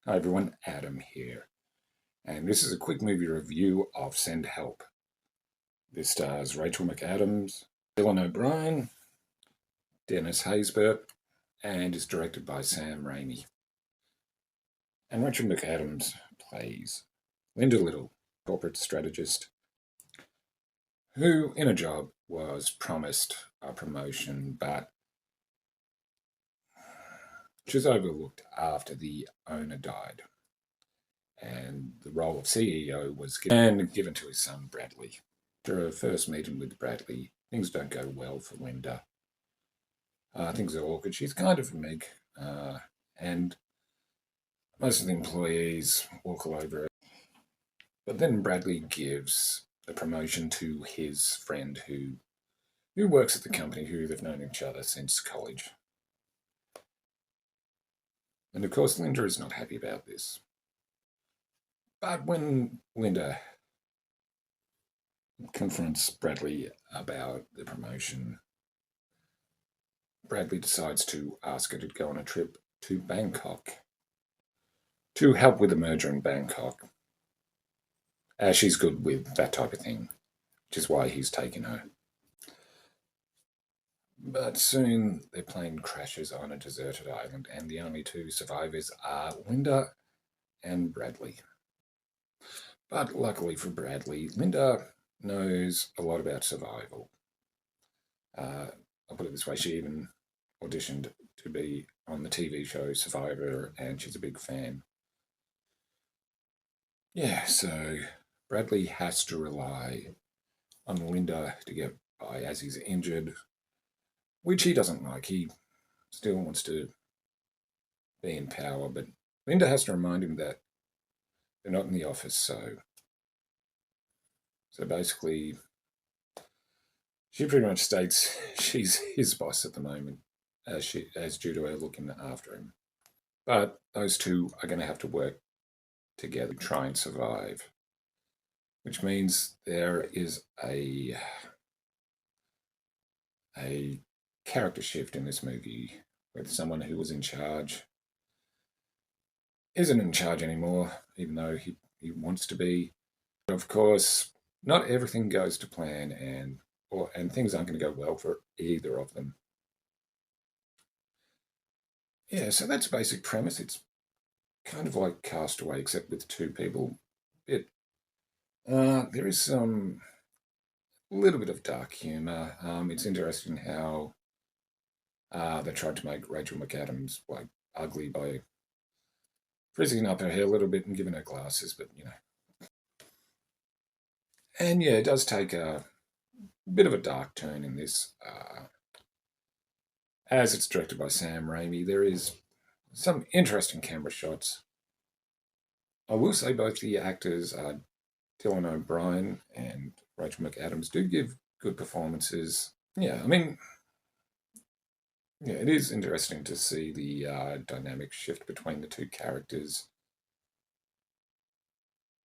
Hi everyone, Adam here, and this is a quick movie review of Send Help. This stars Rachel McAdams, Dylan O'Brien, Dennis Haysbert, and is directed by Sam Raimi. And Rachel McAdams plays Linda Little, corporate strategist, who in a job was promised a promotion, but she was overlooked after the owner died. And the role of CEO was given to his son Bradley. After her first meeting with Bradley, things don't go well for Linda. Things are awkward. She's kind of meek, and most of the employees walk all over her. But then Bradley gives a promotion to his friend who works at the company, who they've known each other since college. And of course, Linda is not happy about this. But when Linda confronts Bradley about the promotion, Bradley decides to ask her to go on a trip to Bangkok to help with the merger in Bangkok, as she's good with that type of thing, which is why he's taken her. But soon their plane crashes on a deserted island, and the only two survivors are Linda and Bradley. But luckily for Bradley, Linda knows a lot about survival. I'll put it this way, she even auditioned to be on the TV show Survivor, and she's a big fan. Yeah, so Bradley has to rely on Linda to get by as he's injured, which he doesn't like. He still wants to be in power, but Linda has to remind him that they're not in the office, so basically she pretty much states she's his boss at the moment, as due to her looking after him. But those two are going to have to work together to try and survive, which means there is a character shift in this movie, with someone who was in charge isn't in charge anymore, even though he wants to be. Of course, not everything goes to plan, and things aren't going to go well for either of them. Yeah, so that's the basic premise. It's kind of like Castaway, except with two people. There is some little bit of dark humour. It's interesting how they tried to make Rachel McAdams like ugly by frizzing up her hair a little bit and giving her glasses, but you know. And yeah, it does take a bit of a dark turn in this. As it's directed by Sam Raimi, there is some interesting camera shots. I will say both the actors, Dylan O'Brien and Rachel McAdams, do give good performances. Yeah, I mean, yeah, it is interesting to see the dynamic shift between the two characters.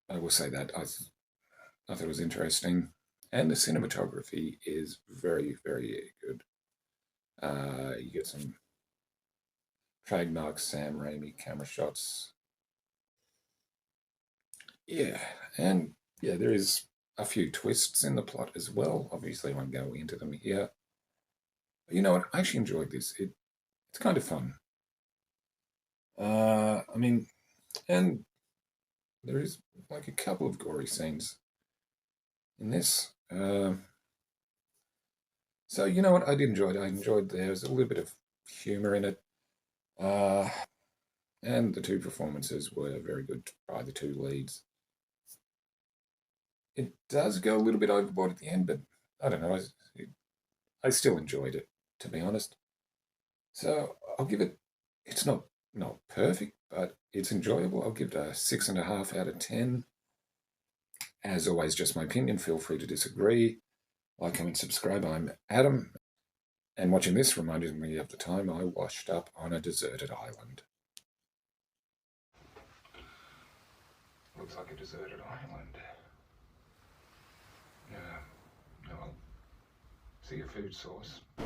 I will say that I thought it was interesting, and the cinematography is very, very good. You get some trademark Sam Raimi camera shots. Yeah, and yeah, there is a few twists in the plot as well. Obviously, I won't go into them here. But you know what? I actually enjoyed this. It's kind of fun. I mean, and there is like a couple of gory scenes in this. So you know what? I did enjoy it. I enjoyed there's a little bit of humor in it. And the two performances were very good by the two leads. It does go a little bit overboard at the end, but I don't know. I still enjoyed it, to be honest. So I'll give it. It's not perfect, but it's enjoyable. I'll give it a 6.5 out of 10. As always, just my opinion. Feel free to disagree. Like, comment, subscribe. I'm Adam, and watching this reminded me of the time I washed up on a deserted island. Looks like a deserted island. Yeah. Well, see a food source. I'm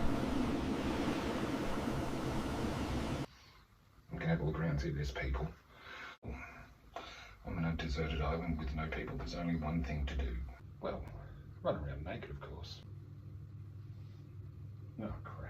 gonna have a look around and see if there's people. I'm on a deserted island with no people. There's only one thing to do. Well, run around naked, of course. Oh, crap.